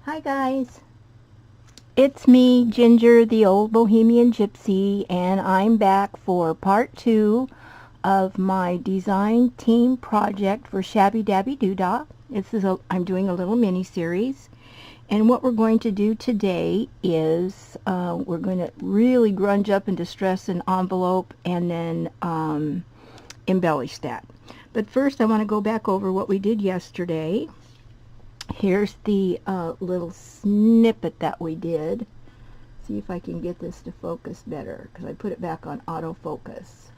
Hi guys, it's me, Ginger, the old Bohemian Gypsy, and I'm back for part 2 of my design team project for Shabbydabbydoodah. I'm doing a little mini series, and what we're going to do today is we're going to really grunge up and distress an envelope and then embellish that. But first I want to go back over what we did yesterday. Here's the little snippet that we did. See if I can get this to focus better, because I put it back on autofocus.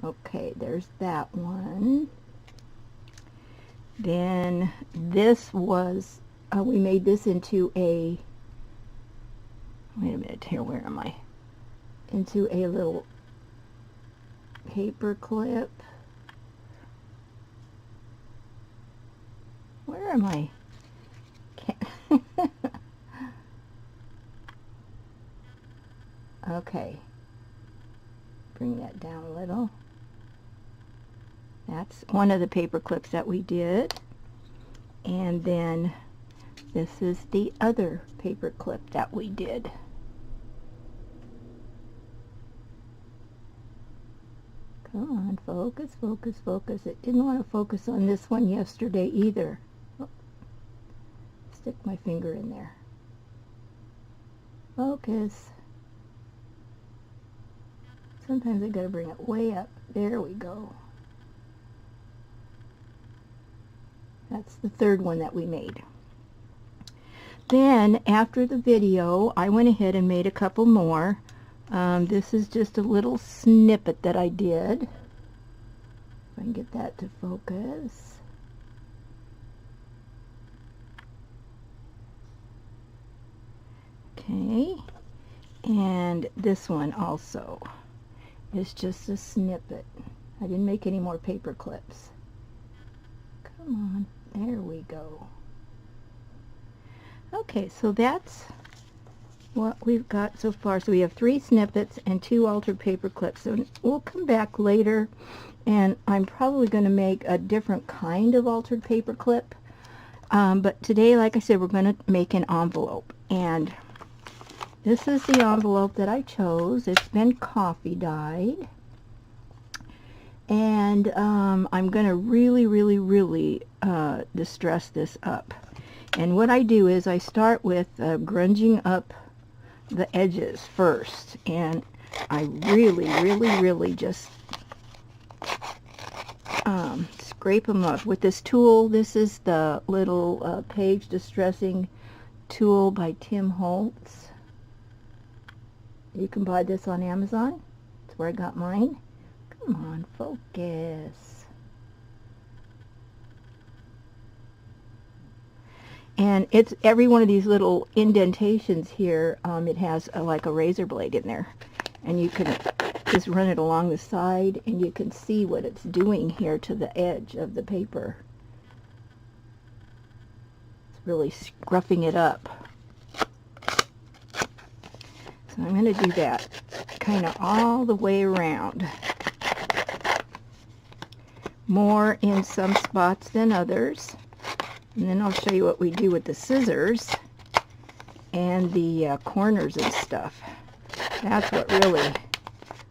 Okay, there's that one. Then this was, we made this into a, wait a minute here, where am I? Into a little paper clip. Where am I? Okay, bring that down a little. That's one of the paper clips that we did, and then this is the other paper clip that we did. Come on, focus, focus, focus. It didn't want to focus on this one yesterday either. Stick my finger in there. Focus. Sometimes I gotta bring it way up. There we go. That's the third one that we made. Then after the video, I went ahead and made a couple more. This is just a little snippet that I did. If I can get that to focus. Okay, and this one also is just a snippet. I didn't make any more paper clips. Come on, there we go. Okay, so that's what we've got so far. So we have 3 snippets and 2 altered paper clips. So we'll come back later, and I'm probably going to make a different kind of altered paper clip. But today, like I said, we're going to make an envelope, and this is the envelope that I chose. It's been coffee dyed, and I'm going to really distress this up. And what I do is I start with grunging up the edges first, and I really just scrape them up with this tool. This is the little page distressing tool by Tim Holtz. You can buy this on Amazon. That's where I got mine. Come on, focus. And it's every one of these little indentations here, it has like a razor blade in there. And you can just run it along the side, and you can see what it's doing here to the edge of the paper. It's really scruffing it up. So I'm going to do that kind of all the way around. More in some spots than others. And then I'll show you what we do with the scissors and the corners and stuff. That's what really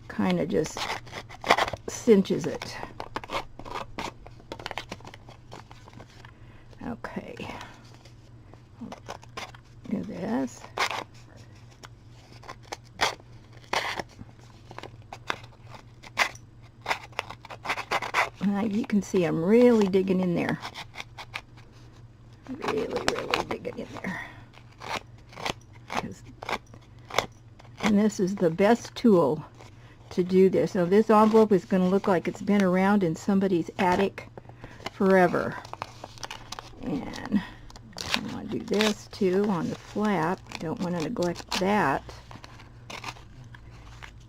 kind of just cinches it. Okay. Do this. You can see I'm really digging in there. Really digging in there. And this is the best tool to do this. So this envelope is going to look like it's been around in somebody's attic forever. And I want to do this too on the flap. Don't want to neglect that.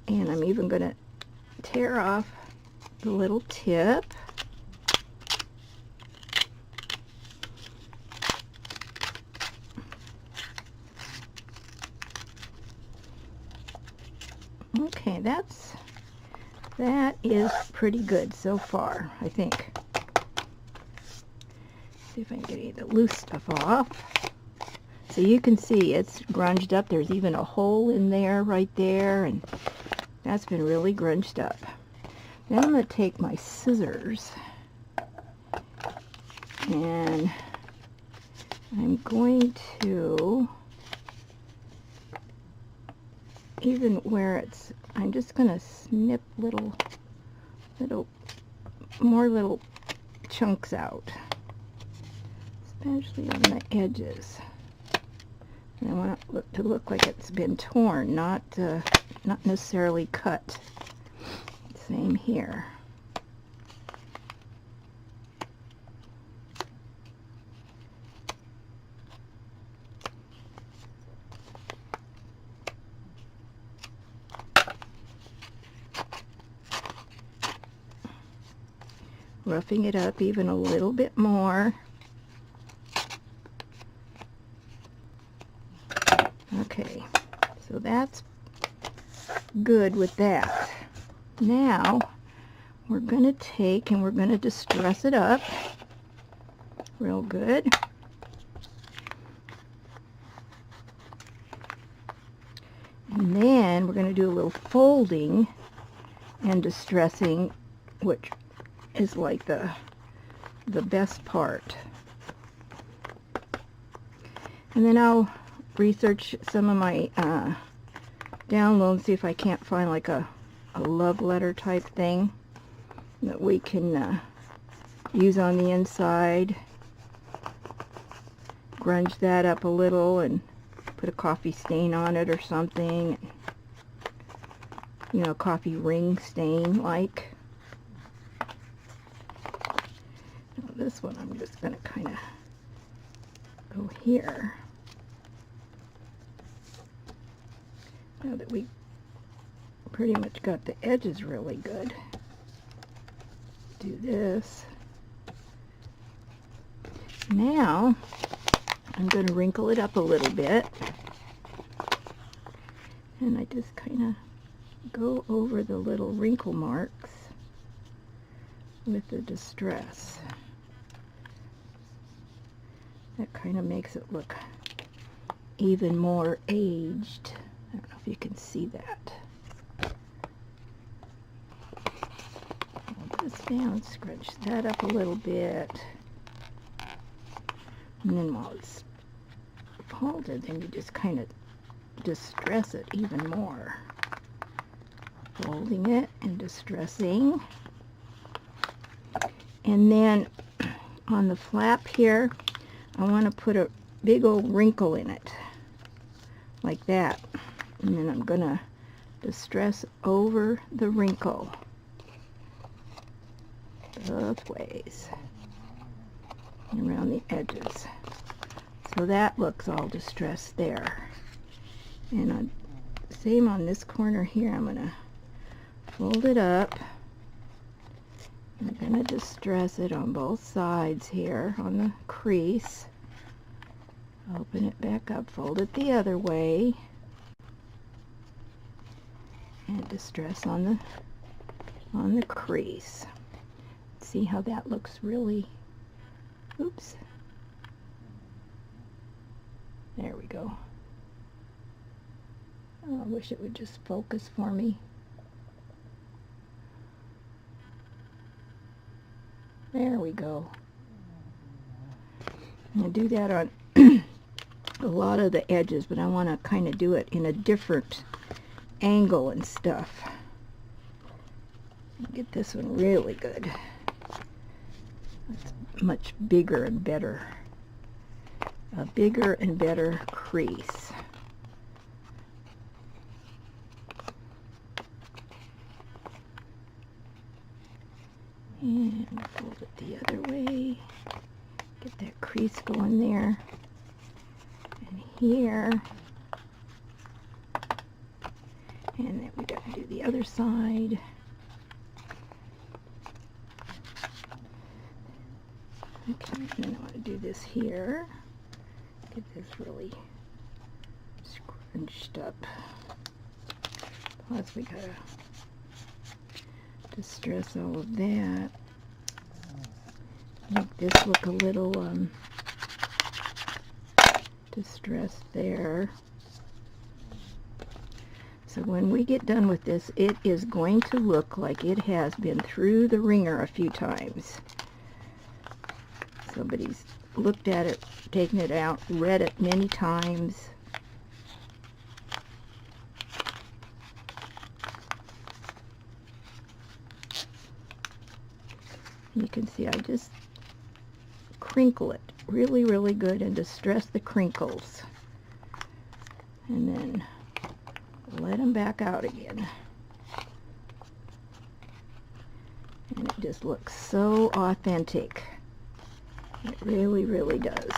And I'm even going to tear off the little tip. Okay, that is pretty good so far, I think. See if I can get any of the loose stuff off. So you can see it's grunged up. There's even a hole in there, right there, and that's been really grunged up. Then I'm going to take my scissors and I'm going to, even where it's, I'm just going to snip little chunks out, especially on the edges. And I want it to look like it's been torn, not necessarily cut. Same here. Roughing it up even a little bit more. Okay, so that's good with that. Now we're going to take and we're going to distress it up real good. And then we're going to do a little folding and distressing, which is like the best part. And then I'll research some of my downloads, see if I can't find like a love letter type thing that we can use on the inside. Grunge that up a little and put a coffee stain on it or something. You know, coffee ring stain like. Now this one I'm just going to kind of go here. Now that we pretty much got the edges really good, do this. Now I'm going to wrinkle it up a little bit, and I just kind of go over the little wrinkle marks with the distress. That kind of makes it look even more aged. I don't know if you can see that. Hold this down, scrunch that up a little bit. And then while it's folded, then you just kind of distress it even more. Folding it and distressing. And then on the flap here, I want to put a big old wrinkle in it. Like that. And then I'm going to distress over the wrinkle both ways and around the edges. So that looks all distressed there. And same on this corner here, I'm going to fold it up. I'm going to distress it on both sides here on the crease. Open it back up, fold it the other way. And distress on the crease. See how that looks really, oops. There we go. Oh, I wish it would just focus for me. There we go. I'm going to do that on a lot of the edges, but I want to kind of do it in a different angle and stuff. Get this one really good. It's much bigger and better. A bigger and better crease. And fold it the other way. Get that crease going there. And here. And then we got to do the other side. Okay, and then I want to do this here. Get this really scrunched up. Plus we got to distress all of that. Make this look a little distress there. So when we get done with this, it is going to look like it has been through the ringer a few times. Somebody's looked at it, taken it out, read it many times. You can see I just crinkle it really, really good and distress the crinkles. And then let them back out again. And it just looks so authentic. It really, really does.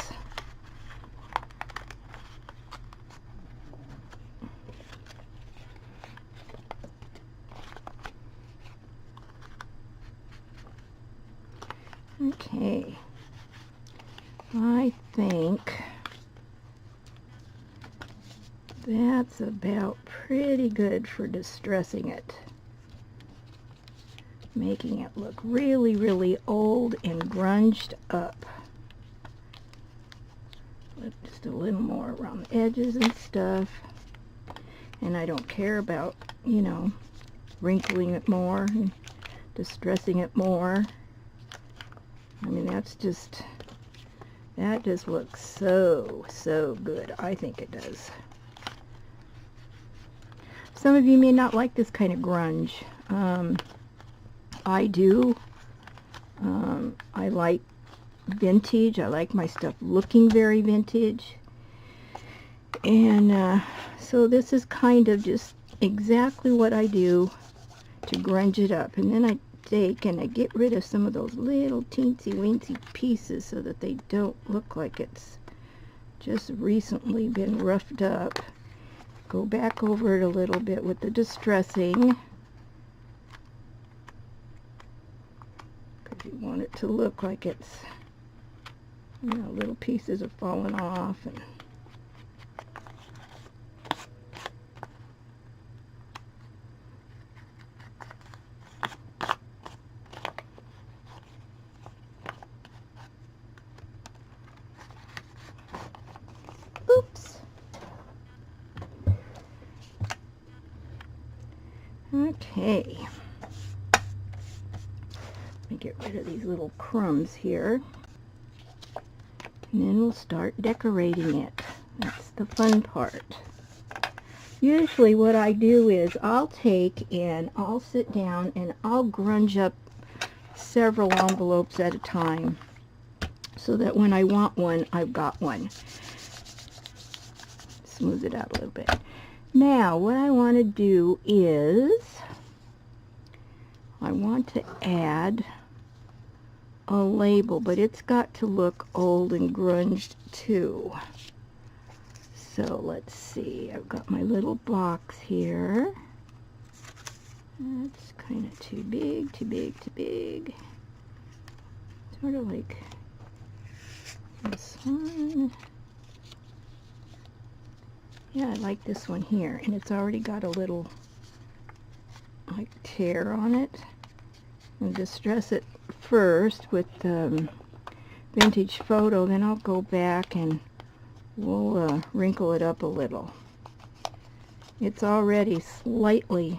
Okay. I think that's about pretty good for distressing it. Making it look really, really old and grunged up. Just a little more around the edges and stuff. And I don't care about, you know, wrinkling it more and distressing it more. I mean, that just looks so, so good. I think it does. Some of you may not like this kind of grunge. I do. I like vintage. I like my stuff looking very vintage. And so this is kind of just exactly what I do to grunge it up. And then I take and I get rid of some of those little teensy weensy pieces so that they don't look like it's just recently been roughed up. Go back over it a little bit with the distressing, because you want it to look like it's, you know, little pieces are falling off. And oops. Okay. Let me get rid of these little crumbs here. And then we'll start decorating it. That's the fun part. Usually what I do is I'll take and I'll sit down and I'll grunge up several envelopes at a time so that when I want one, I've got one. Smooth it out a little bit. Now, what I want to do is I want to add a label, but it's got to look old and grunged too. So let's see. I've got my little box here. That's kind of too big, too big, too big. Sort of like this one. Yeah, I like this one here, and it's already got a little like tear on it. And distress it first with vintage photo, then I'll go back and we'll wrinkle it up a little. It's already slightly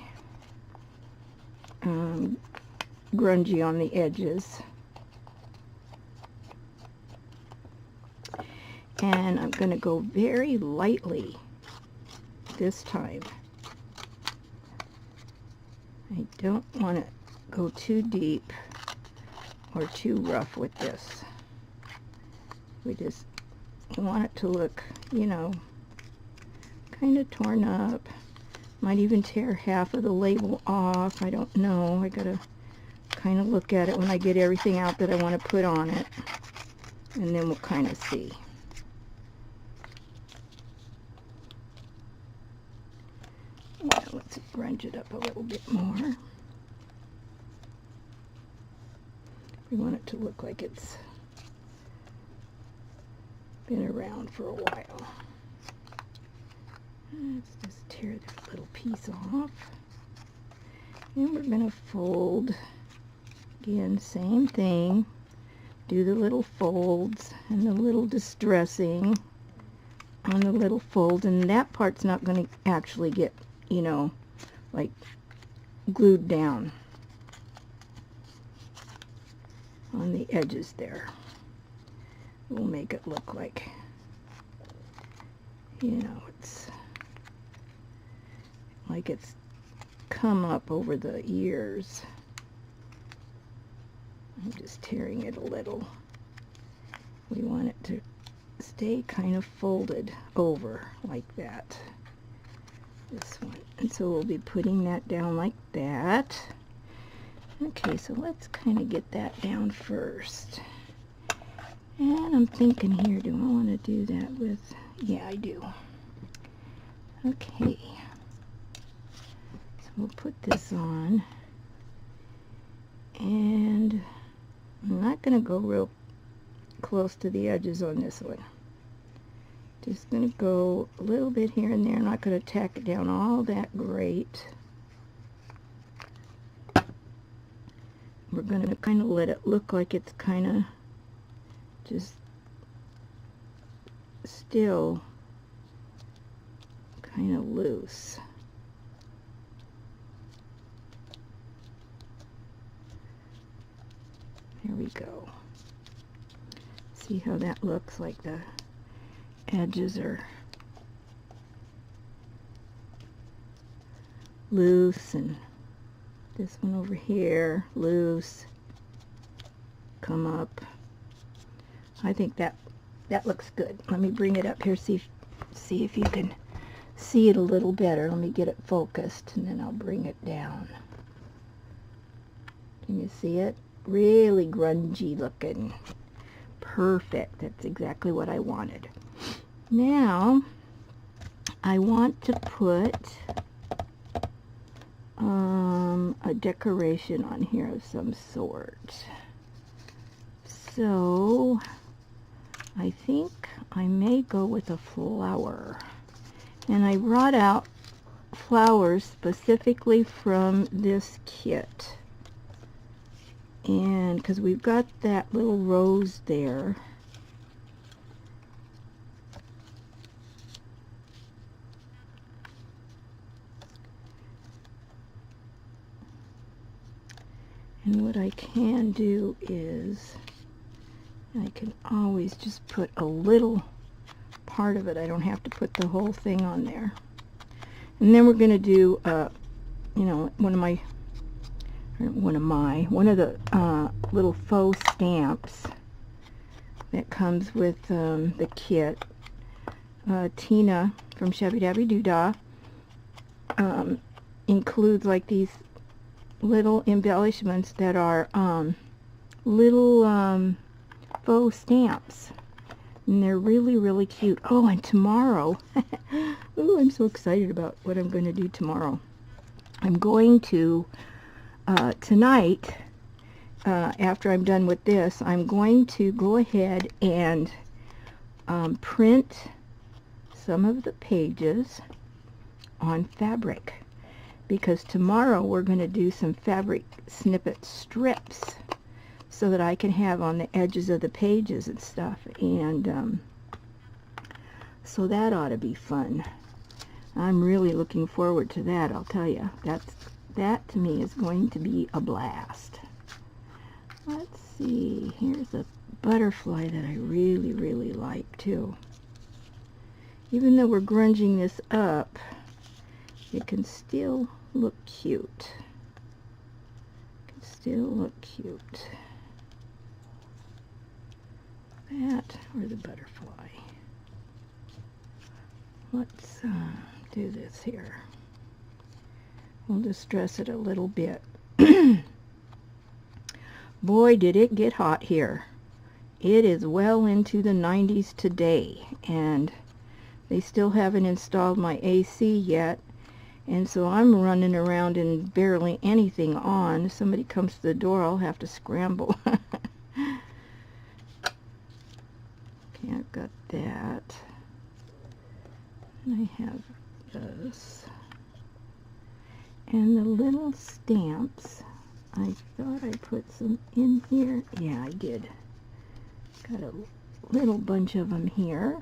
grungy on the edges. And I'm going to go very lightly this time. I don't want to go too deep or too rough with this. We just want it to look, you know, kind of torn up. Might even tear half of the label off. I don't know. I gotta kind of look at it when I get everything out that I want to put on it, and then we'll kind of see. Yeah, let's grunge it up a little bit more. We want it to look like it's been around for a while. Let's just tear this little piece off. And we're going to fold. Again, same thing. Do the little folds and the little distressing. on the little fold, and that part's not going to actually get, you know, like glued down on the edges there. We'll make it look like, you know, it's like it's come up over the ears. I'm just tearing it a little. We want it to stay kind of folded over like that. This one. And so we'll be putting that down like that. Okay, so let's kind of get that down first. And I'm thinking here, do I want to do that with, yeah, I do. Okay. So we'll put this on. And I'm not going to go real close to the edges on this one. Just going to go a little bit here and there. I'm not going to tack it down all that great. We're going to kind of let it look like it's kind of just still kind of loose. There we go. See how that looks, like the edges are loose, and this one over here loose, come up. I think that looks good. Let me bring it up here, see if you can see it a little better. Let me get it focused, and then I'll bring it down. Can you see it? Really grungy looking. Perfect. That's exactly what I wanted. Now I want to put a decoration on here of some sort. So I think I may go with a flower. And I brought out flowers specifically from this kit. And because we've got that little rose there. And what I can do is I can always just put a little part of it. I don't have to put the whole thing on there. And then we're going to do, you know, one of the little faux stamps that comes with the kit. Tina from Shabbydabbydoodah includes like these little embellishments that are little faux stamps, and they're really, really cute. Oh, and tomorrow, oh, I'm so excited about what I'm going to do tomorrow. I'm going to tonight, after I'm done with this, I'm going to go ahead and print some of the pages on fabric, because tomorrow we're going to do some fabric snippet strips so that I can have on the edges of the pages and stuff, and so that ought to be fun. I'm really looking forward to that, I'll tell you. That to me is going to be a blast. Let's see, here's a butterfly that I really, really like too. Even though we're grunging this up, it can still look cute. It can still look cute. That or the butterfly. Let's do this here. We'll just dress it a little bit. Boy, did it get hot here. It is well into the 90s today, and they still haven't installed my AC yet, and so I'm running around and barely anything on. If somebody comes to the door, I'll have to scramble. Okay, I've got that. And I have this. And the little stamps, I thought I put some in here. Yeah, I did. Got a little bunch of them here.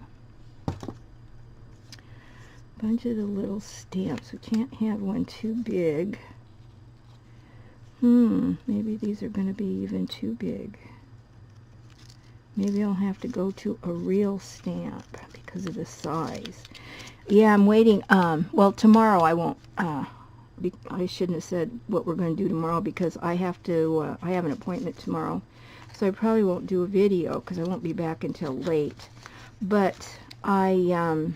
bunch of the little stamps. We can't have one too big. Maybe these are going to be even too big. Maybe I'll have to go to a real stamp because of the size. Yeah, I'm waiting. Well, tomorrow I won't. I shouldn't have said what we're going to do tomorrow because I have to. I have an appointment tomorrow, so I probably won't do a video because I won't be back until late. But I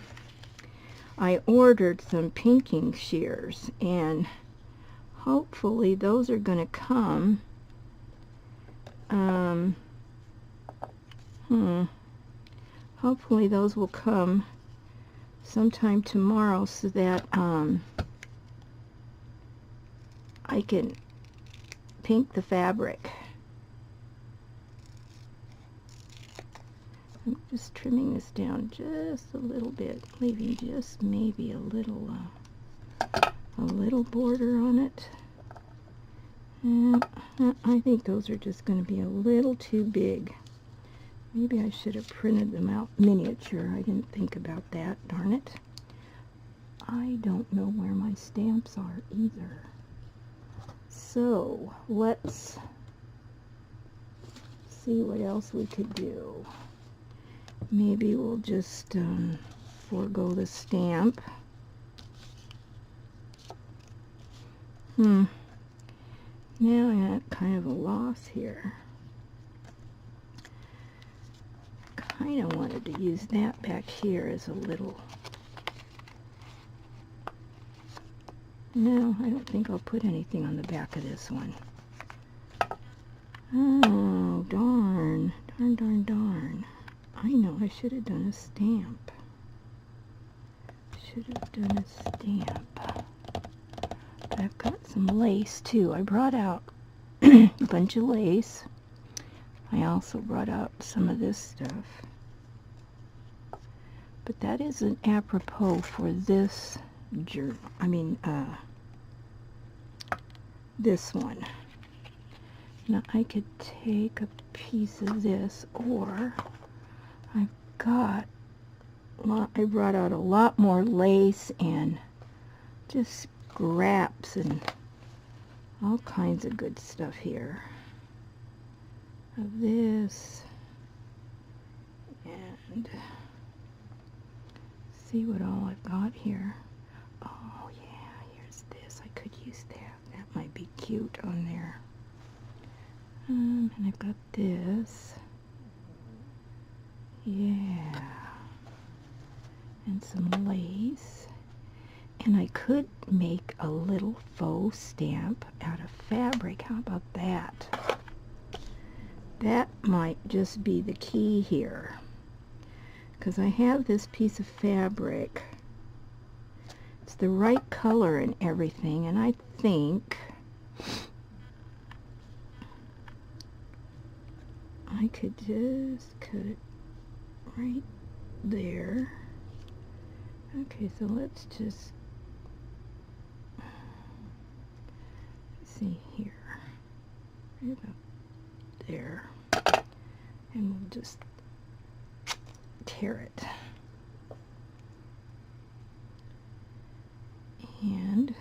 ordered some pinking shears, and hopefully those are going to come. Hopefully those will come sometime tomorrow so that I can pink the fabric. I'm just trimming this down just a little bit, leaving just maybe a little border on it. And I think those are just going to be a little too big. Maybe I should have printed them out miniature. I didn't think about that, darn it. I don't know where my stamps are either. So, let's see what else we could do. Maybe we'll just forego the stamp. Now I'm at kind of a loss here. Kind of wanted to use that back here as a little. No, I don't think I'll put anything on the back of this one. Oh, darn. Darn. I know, I should have done a stamp. But I've got some lace too. I brought out a bunch of lace. I also brought out some of this stuff. But that isn't apropos for this journal. I mean, this one. Now I could take a piece of this, or I brought out a lot more lace and just scraps and all kinds of good stuff here. Of this, and see what all I've got here. Oh yeah, here's this. I could use that. That might be cute on there. And I've got this. Yeah. And some lace. And I could make a little faux stamp out of fabric. How about that? That might just be the key here. Because I have this piece of fabric. It's the right color and everything. And I think I could just cut it right there. Okay, so let's just see here. Right about there. And we'll just tear it. And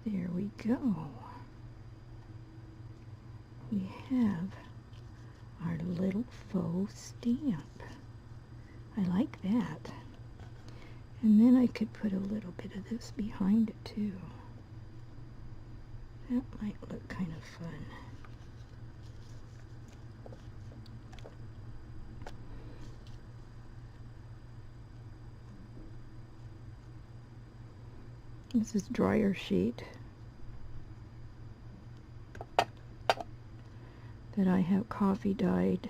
there we go. We have our little faux stamp. I like that. And then I could put a little bit of this behind it too. That might look kind of fun. This is dryer sheet that I have coffee dyed.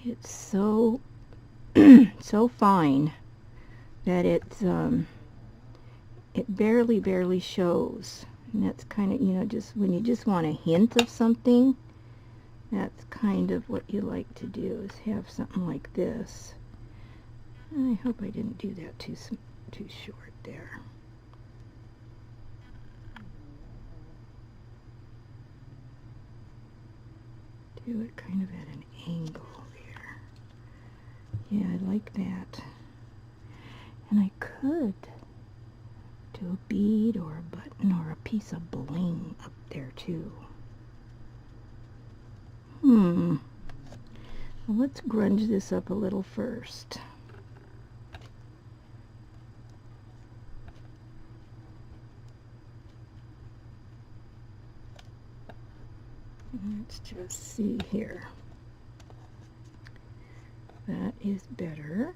It's so so fine that it's it barely shows, and that's kind of, you know, just when you just want a hint of something, that's kind of what you like to do, is have something like this. I hope I didn't do that too short there. Do it kind of at an angle there. Yeah, I like that. And I could do a bead or a button or a piece of bling up there too. Well, let's grunge this up a little first. Let's just see here. That is better.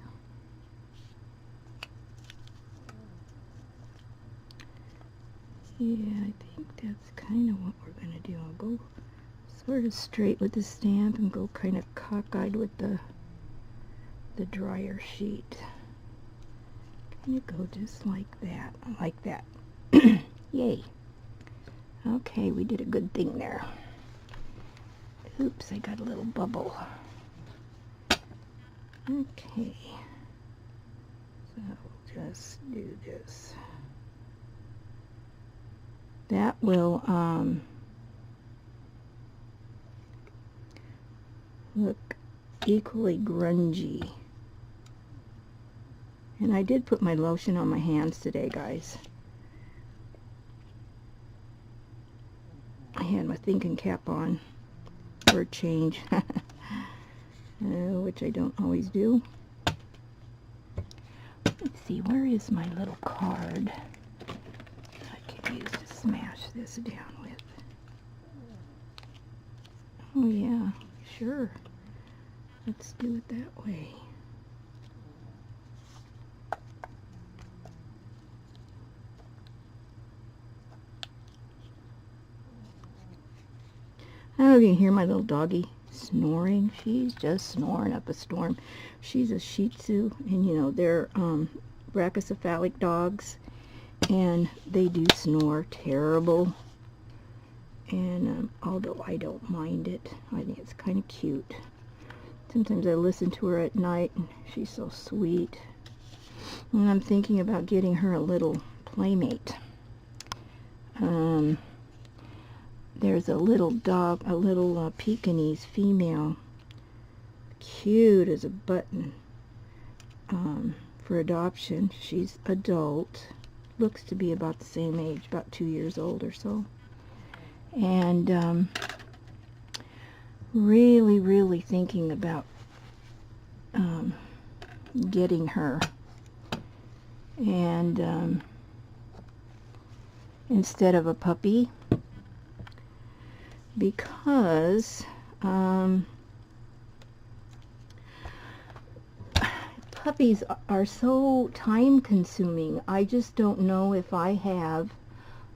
Yeah, I think that's kind of what we're going to do. I'll go sort of straight with the stamp and go kind of cockeyed with the dryer sheet. Kind of go just like that. I like that. Yay. Okay, we did a good thing there. Oops, I got a little bubble. Okay. So we'll just do this. That will look equally grungy. And I did put my lotion on my hands today, guys. I had my thinking cap on for a change, which I don't always do. Let's see, where is my little card I can use to smash this down with? Oh yeah, sure. Let's do it that way. I don't know if you can hear my little doggy snoring. She's just snoring up a storm. She's a Shih Tzu, and you know, they're brachycephalic dogs, and they do snore terrible. And although I don't mind it, I think it's kind of cute. Sometimes I listen to her at night, and she's so sweet. And I'm thinking about getting her a little playmate. There's a little dog, a little Pekingese female, cute as a button, for adoption. She's adult, looks to be about the same age, about 2 years old or so. And really thinking about getting her. And instead of a puppy, because puppies are so time consuming. I just don't know if I have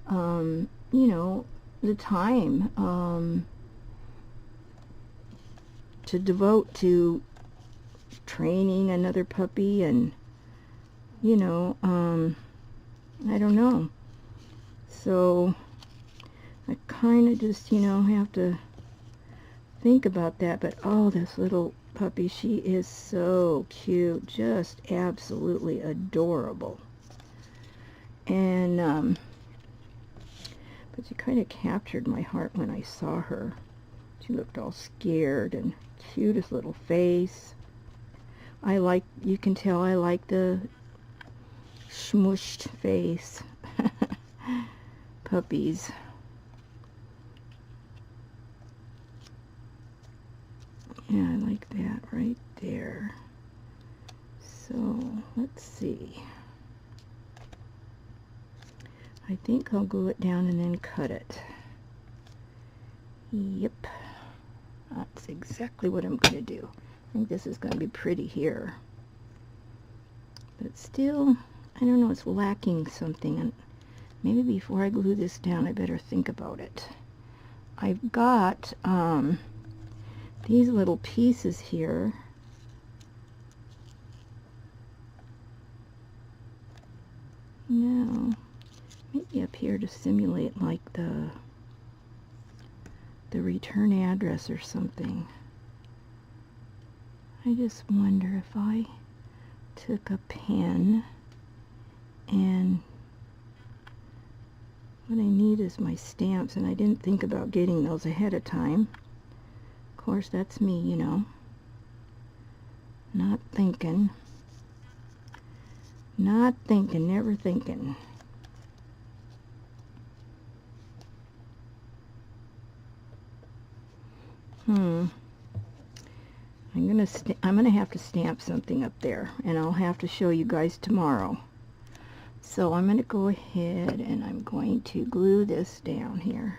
you know, the time to devote to training another puppy, and you know, I don't know. So I kind of just, you know, have to think about that. But oh, this little puppy, she is so cute, just absolutely adorable. And but she kind of captured my heart when I saw her. She looked all scared, and cutest little face. I like, you can tell I like the smushed face. Puppies. Yeah, I like that right there. So, let's see. I think I'll glue it down and then cut it. Yep. That's exactly what I'm going to do. I think this is going to be pretty here. But still, I don't know, it's lacking something. And maybe before I glue this down, I better think about it. I've got these little pieces here. Now, maybe up here to simulate like the return address or something. I just wonder if I took a pen, and what I need is my stamps, and I didn't think about getting those ahead of time. Of course, that's me, you know. Not thinking. Not thinking, never thinking. I'm gonna have to stamp something up there, and I'll have to show you guys tomorrow. So I'm gonna go ahead and I'm going to glue this down here.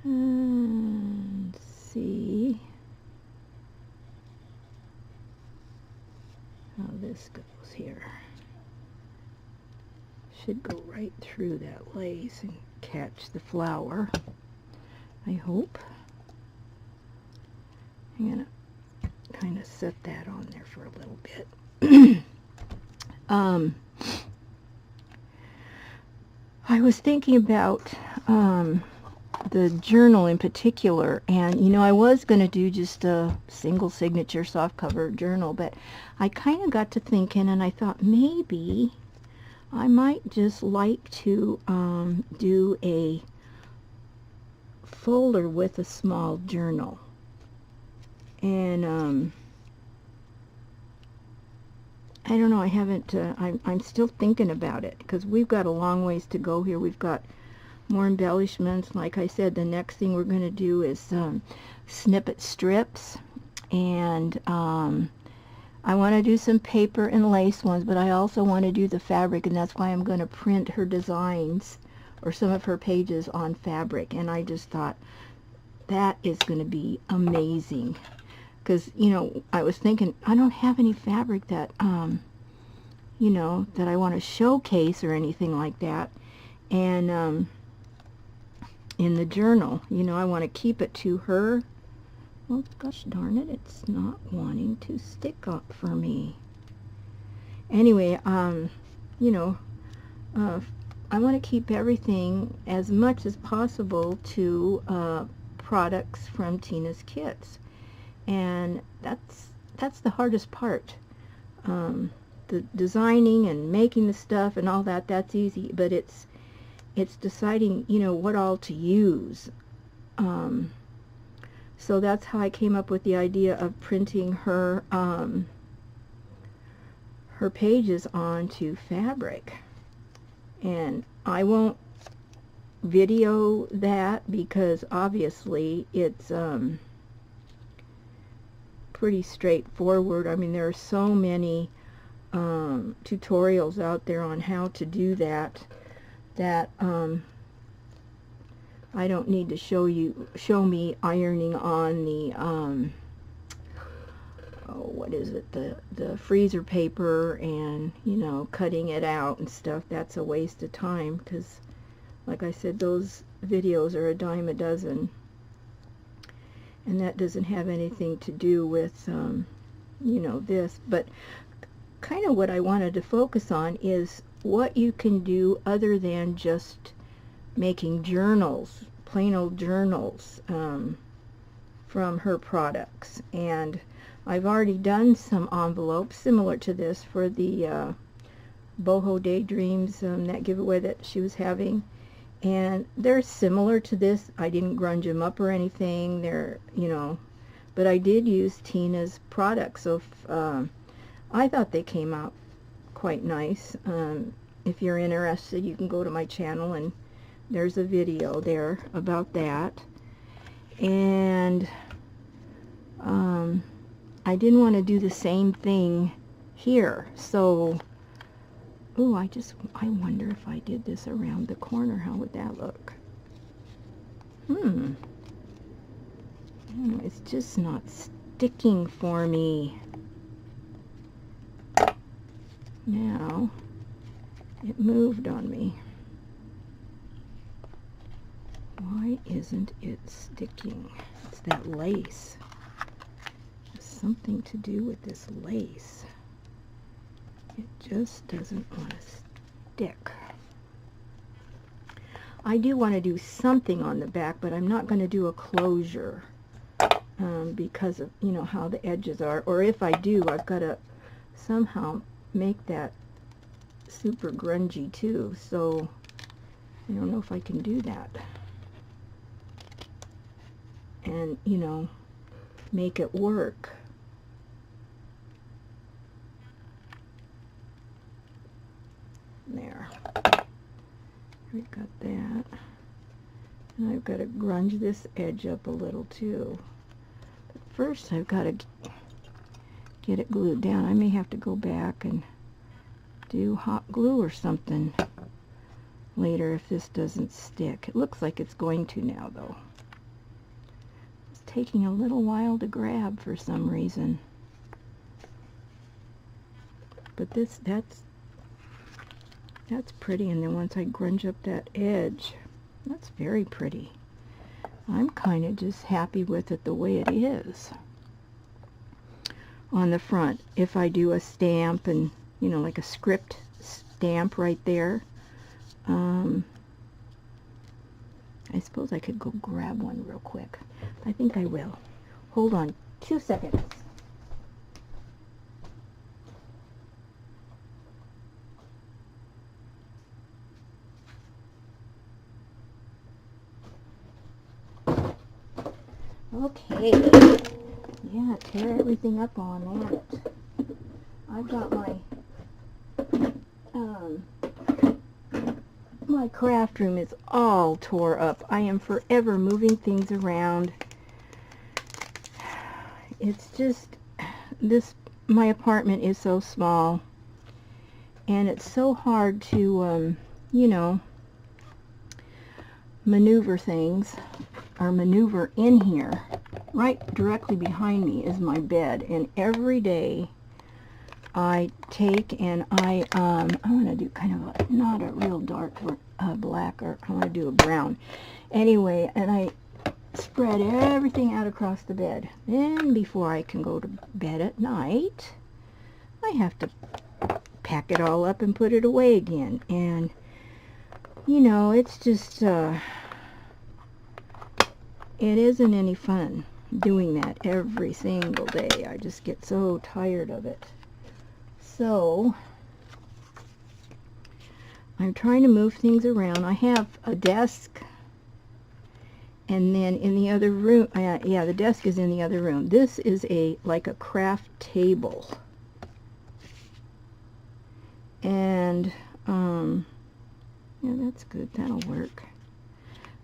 And see how this goes here. Should go right through that lace and catch the flower, I hope. I'm gonna kind of set that on there for a little bit. I was thinking about the journal in particular, and you know, I was going to do just a single signature softcover journal, but I kind of got to thinking, and I thought maybe I might just like to do a folder with a small journal. And I don't know, I haven't, I'm still thinking about it, because we've got a long ways to go here. We've got more embellishments. Like I said, the next thing we're going to do is snippet strips, and I want to do some paper and lace ones, but I also want to do the fabric, and that's why I'm going to print her designs or some of her pages on fabric. And I just thought that is going to be amazing, because you know, I was thinking I don't have any fabric that you know, that I want to showcase or anything like that. And in the journal, you know, I want to keep it to her. Well, gosh darn it, it's not wanting to stick up for me. Anyway, you know, I want to keep everything as much as possible to products from Tina's Kits, and that's the hardest part. The designing and making the stuff and all that, that's easy, but it's deciding, you know, what all to use. So that's how I came up with the idea of printing her her pages onto fabric. And I won't video that because obviously it's pretty straightforward. I mean, there are so many tutorials out there on how to do that I don't need to show me ironing on the what is it, the freezer paper, and you know, cutting it out and stuff. That's a waste of time, because like I said, those videos are a dime a dozen, and that doesn't have anything to do with you know, this. But kind of what I wanted to focus on is what you can do other than just making journals, plain old journals, from her products. And I've already done some envelopes similar to this for the Boho Daydreams, that giveaway that she was having, and they're similar to this. I didn't grunge them up or anything. They're, you know, but I did use Tina's products, so I thought they came out quite nice. If you're interested, you can go to my channel, and there's a video there about that. And I didn't want to do the same thing here, so I wonder if I did this around the corner, how would that look? It's just not sticking for me. Now it moved on me. Why isn't it sticking? It's that lace. There's something to do with this lace. It just doesn't want to stick. I do want to do something on the back, but I'm not going to do a closure because of, you know, how the edges are. Or if I do, I've got to somehow make that super grungy too. So I don't know if I can do that. and, you know, make it work. There. We've got that. And I've got to grunge this edge up a little too. But first I've got to get it glued down. I may have to go back and do hot glue or something later if this doesn't stick. It looks like it's going to now though. It's taking a little while to grab for some reason. But that's pretty, and then once I grunge up that edge, that's very pretty. I'm kind of just happy with it the way it is. On the front, if I do a stamp and, you know, like a script stamp right there, I suppose I could go grab one real quick. I think I will. Hold on 2 seconds. Okay, yeah, tear everything up on that. I've got my craft room is all tore up. I am forever moving things around. It's just, my apartment is so small, and it's so hard to, you know, maneuver things, or maneuver in here. Right directly behind me is my bed, and every day I take and I want to do kind of a, not a real dark black, or I want to do a brown. Anyway, and I spread everything out across the bed. Then before I can go to bed at night, I have to pack it all up and put it away again. And, you know, it's just, it isn't any fun doing that every single day. I just get so tired of it. So I'm trying to move things around. I have a desk, and then in the other room, yeah, the desk is in the other room. This is like a craft table, and yeah, that's good. That'll work.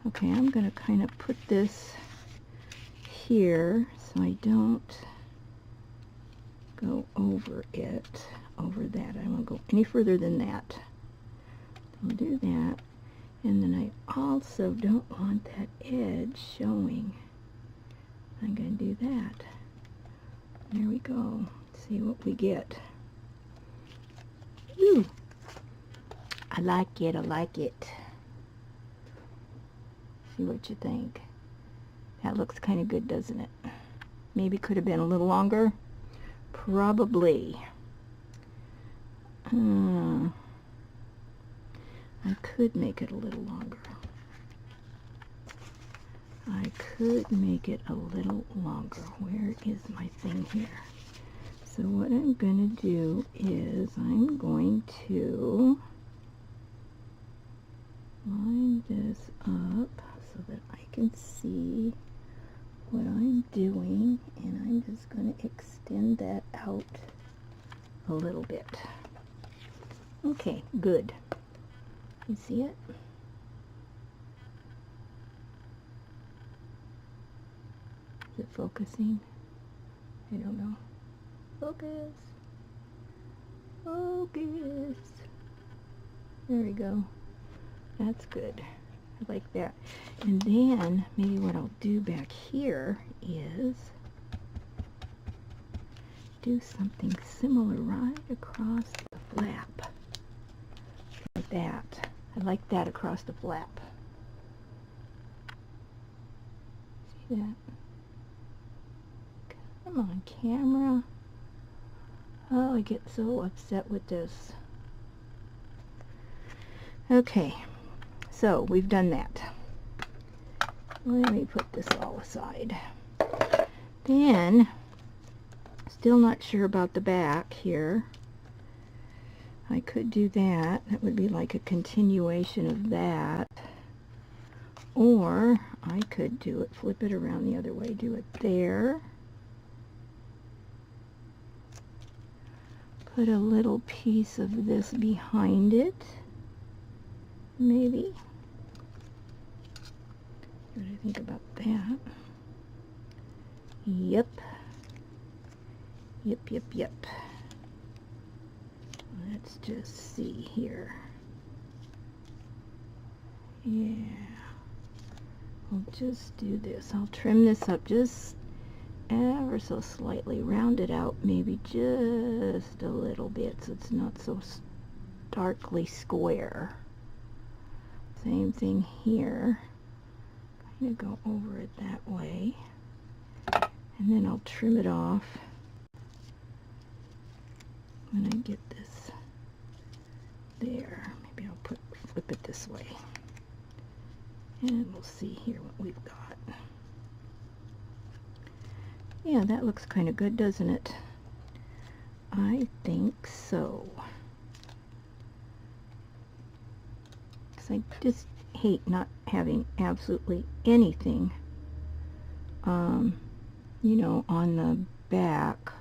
Okay, I'm going to kind of put this here so I don't go over it, over that. I don't want to go any further than that. I'll do that. And then I also don't want that edge showing. I'm going to do that. There we go. See what we get. Ooh! I like it. I like it. See what you think. That looks kind of good, doesn't it? Maybe could have been a little longer. Probably. I could make it a little longer. I could make it a little longer. Where is my thing here? So what I'm going to do is I'm going to line this up so that I can see what I'm doing, and I'm just going to extend that out a little bit. Okay, good. You see it? Is it focusing? I don't know. Focus. Focus. There we go. That's good. I like that. And then maybe what I'll do back here is do something similar right across the flap. Like that. I like that across the flap. See that? Come on, camera. Oh, I get so upset with this. Okay, so we've done that. Let me put this all aside. Then, still not sure about the back here. I could do that. That would be like a continuation of that. Or I could do it, flip it around the other way, do it there. Put a little piece of this behind it, maybe. What do I think about that? Yep. Yep, yep, yep. Let's just see here. Yeah. I'll just do this. I'll trim this up just ever so slightly, round it out maybe just a little bit so it's not so starkly square. Same thing here. I'm going to go over it that way, and then I'll trim it off when I get this there. Maybe I'll flip it this way, and we'll see here what we've got. Yeah, that looks kind of good, doesn't it? I think so. 'Cause I just hate not having absolutely anything, you know, on the back.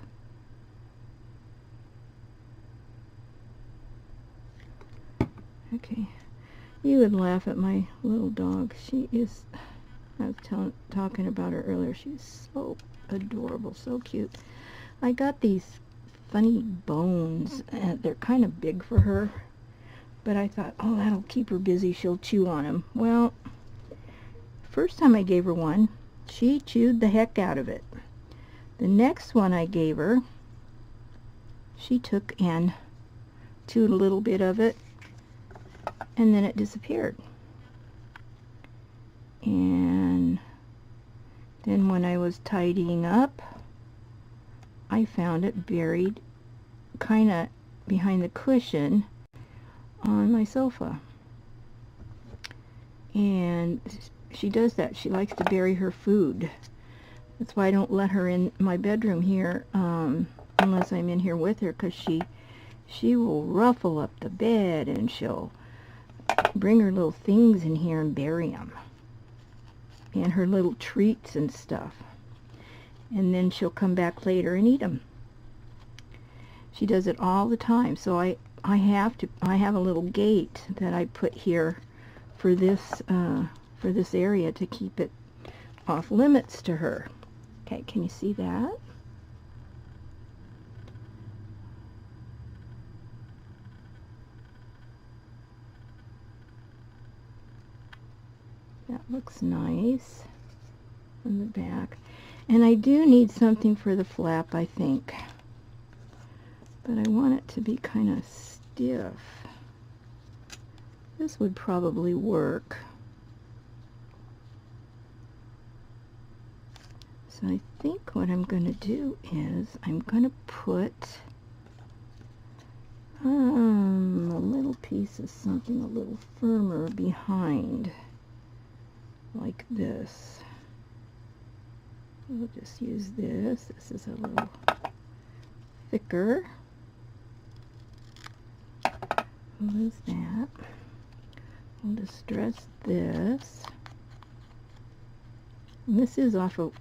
Okay. You would laugh at my little dog. She is, I was talking about her earlier, she's so adorable, so cute. I got these funny bones, and they're kind of big for her, but I thought, oh, that'll keep her busy, she'll chew on them. Well, first time I gave her one, she chewed the heck out of it. The next one I gave her, she took and chewed a little bit of it, and then it disappeared. And then when I was tidying up, I found it buried kind of behind the cushion on my sofa. And she does that. She likes to bury her food. That's why I don't let her in my bedroom here unless I'm in here with her, because she will ruffle up the bed, and she'll bring her little things in here and bury them, and her little treats and stuff, and then she'll come back later and eat them. She does it all the time. So I have a little gate that I put here for this area to keep it off limits to her. Okay, can you see that? That looks nice on the back. And I do need something for the flap, I think. But I want it to be kind of stiff. This would probably work. So I think what I'm going to do is I'm going to put a little piece of something a little firmer behind, like this. We'll just use this. This is a little thicker. What is that? We'll distress this. And this is off of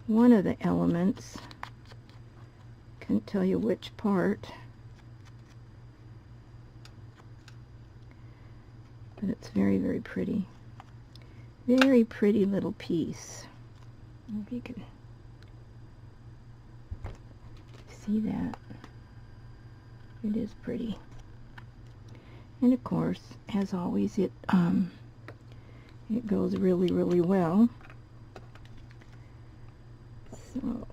one of the elements. Can't tell you which part. But it's very, very pretty. Very pretty little piece. If you can see that. It is pretty. And of course, as always, it goes really, really well. So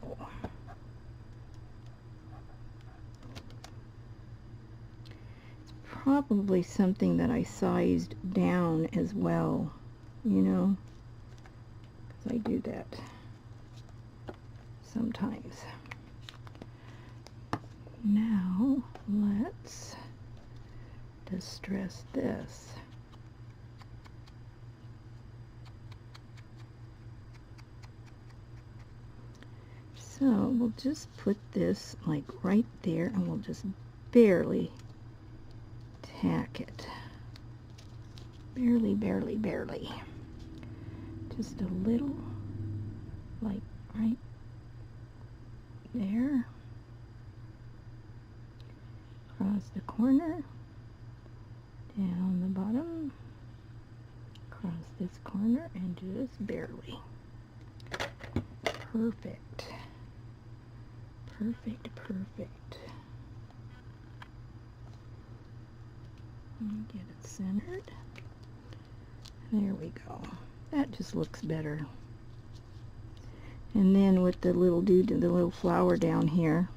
it's probably something that I sized down as well, you know, because I do that sometimes. Now let's distress this. So we'll just put this like right there, and we'll just barely tack it. Barely, barely, barely. just a little, like right there, across the corner, down the bottom, across this corner, and just barely. Perfect. Perfect, perfect. And get it centered. There we go. That just looks better. And then with the little dude, the little flower down here,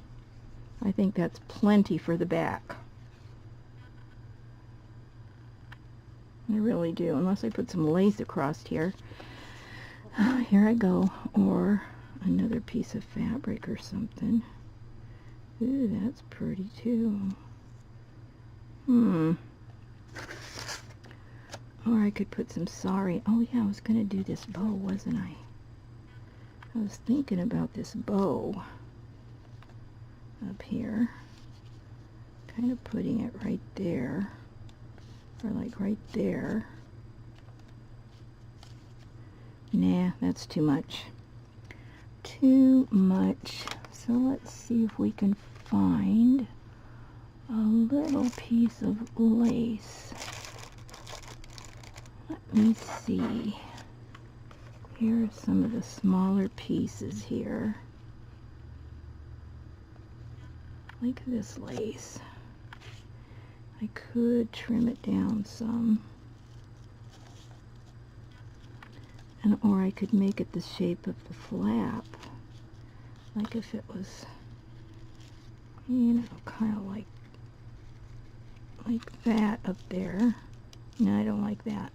I think that's plenty for the back. I really do, unless I put some lace across here. Here I go, or another piece of fabric or something. Ooh, that's pretty too. Or I could put some sari. Oh yeah, I was gonna do this bow, wasn't I? I was thinking about this bow up here. Kind of putting it right there. Or like right there. Nah, that's too much. Too much. So let's see if we can find a little piece of lace. Let me see. Here are some of the smaller pieces here. Look at this lace. I could trim it down some. Or I could make it the shape of the flap. Like if it was, you know, kind of like that up there. No, I don't like that.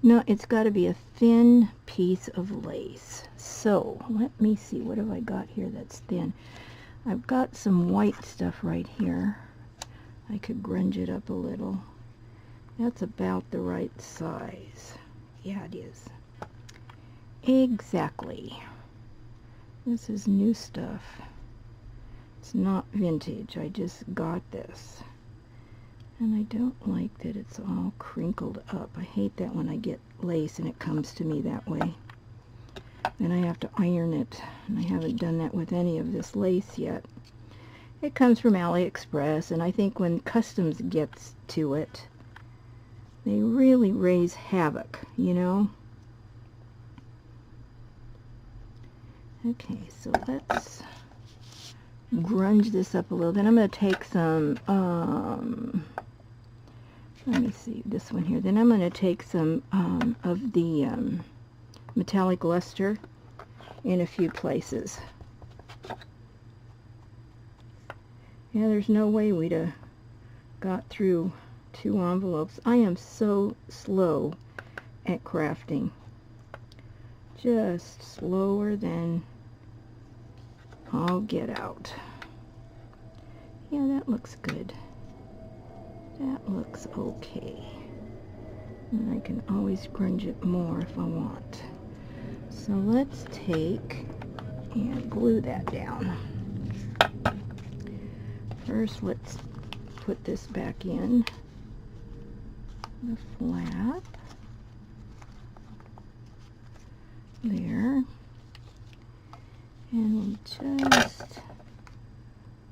No, it's got to be a thin piece of lace. So, let me see, what have I got here that's thin? I've got some white stuff right here. I could grunge it up a little. That's about the right size. Yeah, it is. Exactly. This is new stuff. It's not vintage. I just got this. And I don't like that it's all crinkled up. I hate that when I get lace and it comes to me that way. Then I have to iron it. And I haven't done that with any of this lace yet. It comes from AliExpress, and I think when customs gets to it, they really raise havoc, you know? Okay, so let's grunge this up a little. Then I'm going to take some, let me see, this one here. Then I'm going to take some of the metallic luster in a few places. Yeah, there's no way we'd have got through 2 envelopes. I am so slow at crafting. Just slower than I'll get out. Yeah, that looks good. That looks okay. And I can always grunge it more if I want. So let's take and glue that down. First, let's put this back in the flap. There. And we just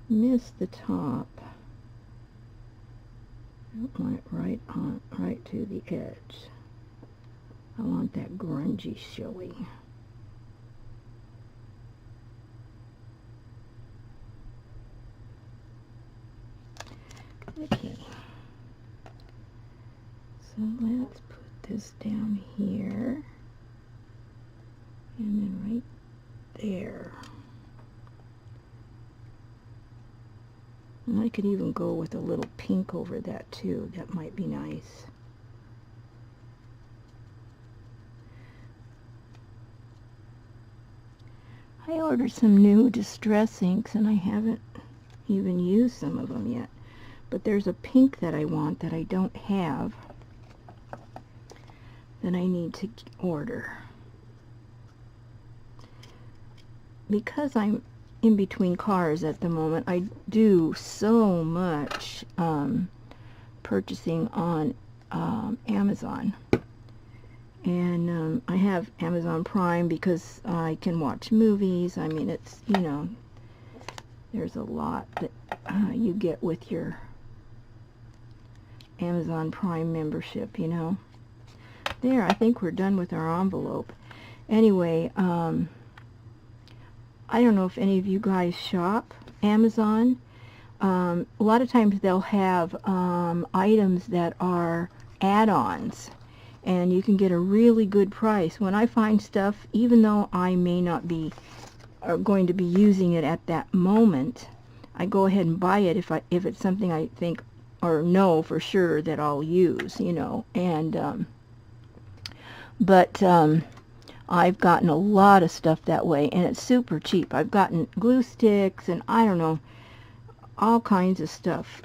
miss the top. I don't want it right to the edge. I want that grungy showing. Okay. So let's put this down here. And then right there. And I could even go with a little pink over that too. That might be nice. I ordered some new distress inks and I haven't even used some of them yet. But there's a pink that I want that I don't have that I need to order. Because I'm in between cars at the moment, I do so much purchasing on Amazon. And I have Amazon Prime because I can watch movies. I mean, it's, you know, there's a lot that you get with your Amazon Prime membership, you know. There, I think we're done with our envelope. Anyway, I don't know if any of you guys shop Amazon. A lot of times they'll have items that are add-ons, and you can get a really good price. When I find stuff, even though I may not be going to be using it at that moment, I go ahead and buy it if it's something I think or know for sure that I'll use, you know. And but I've gotten a lot of stuff that way, and it's super cheap. I've gotten glue sticks and I don't know, all kinds of stuff,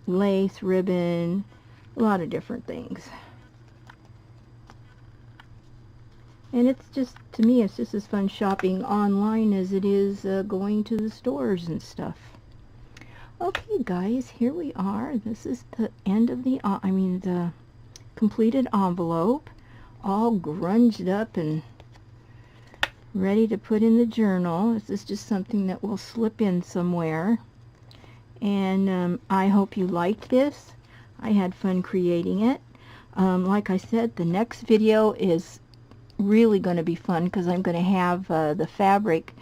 lace, ribbon, a lot of different things. And it's just, to me, it's just as fun shopping online as it is going to the stores and stuff. Okay, guys, here we are. This is the end of the, the completed envelope, all grunged up and ready to put in the journal. This is just something that will slip in somewhere. And I hope you liked this. I had fun creating it. Like I said, the next video is really going to be fun because I'm going to have the fabric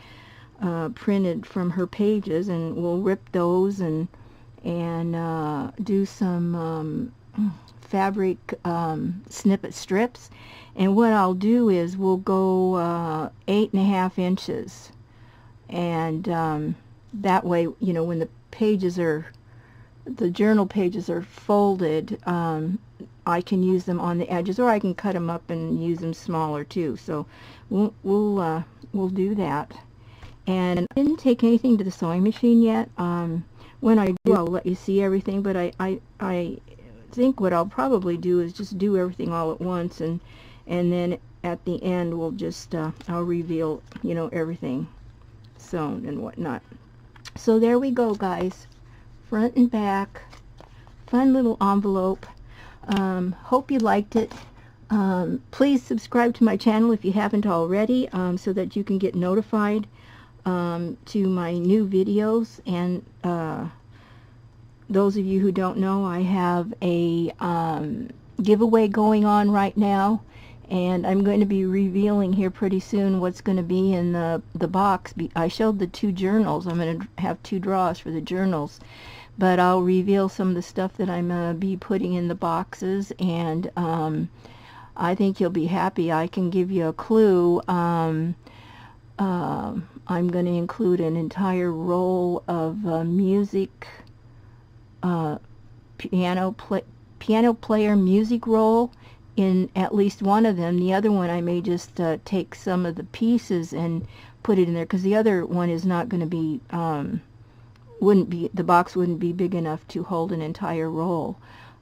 printed from her pages, and we'll rip those and do some fabric snippet strips. And what I'll do is we'll go 8.5 inches, and that way, you know, when the journal pages are folded, I can use them on the edges, or I can cut them up and use them smaller too. So we'll do that. And I didn't take anything to the sewing machine yet. When I do, I'll let you see everything. But I think what I'll probably do is just do everything all at once, and then at the end we'll just I'll reveal, you know, everything sewn and whatnot. So there we go, guys. Front and back, fun little envelope. Hope you liked it. Please subscribe to my channel if you haven't already, so that you can get notified to my new videos. And those of you who don't know, I have a giveaway going on right now, and I'm going to be revealing here pretty soon what's going to be in the box. I showed the 2 journals. I'm going to have 2 draws for the journals, but I'll reveal some of the stuff that I'm going to be putting in the boxes, and I think you'll be happy. I can give you a clue. I'm going to include an entire roll of music, piano player music roll in at least one of them. The other one I may just take some of the pieces and put it in there, because the other one is not going to be, the box wouldn't be big enough to hold an entire roll.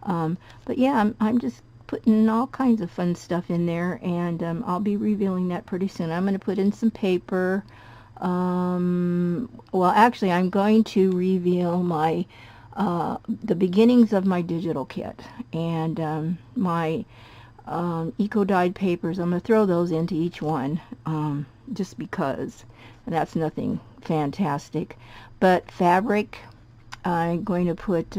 But yeah, I'm just putting all kinds of fun stuff in there, and I'll be revealing that pretty soon. I'm going to put in some paper. Well, actually, I'm going to reveal my the beginnings of my digital kit, and my eco-dyed papers. I'm going to throw those into each one, just because, and that's nothing fantastic. But fabric, I'm going to put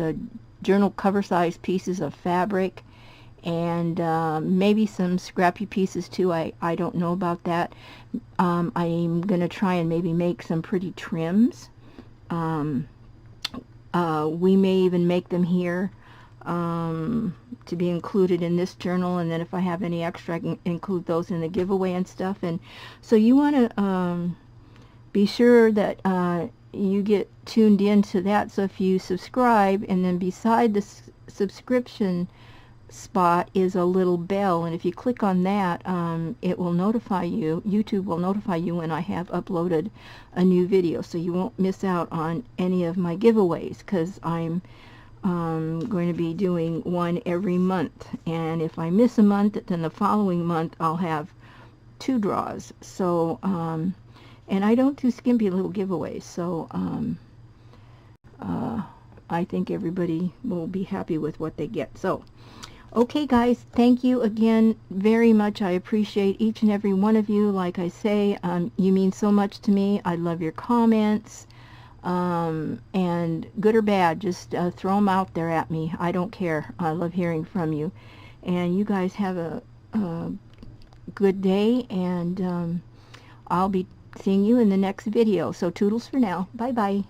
journal cover size pieces of fabric, and maybe some scrappy pieces too. I don't know about that. I'm going to try and maybe make some pretty trims. We may even make them here to be included in this journal, and then if I have any extra, I can include those in the giveaway and stuff. And so you want to be sure that you get tuned into that. So if you subscribe, and then beside the subscription spot is a little bell, and if you click on that, it will notify you, YouTube will notify you when I have uploaded a new video, so you won't miss out on any of my giveaways, because I'm going to be doing one every month, and if I miss a month, then the following month I'll have 2 draws. So and I don't do skimpy little giveaways, so I think everybody will be happy with what they get. So Okay guys, thank you again very much. I appreciate each and every one of you. Like I say, you mean so much to me. I love your comments, and good or bad, just throw them out there at me. I don't care. I love hearing from you. And you guys have a good day, and I'll be seeing you in the next video. So toodles for now. Bye bye.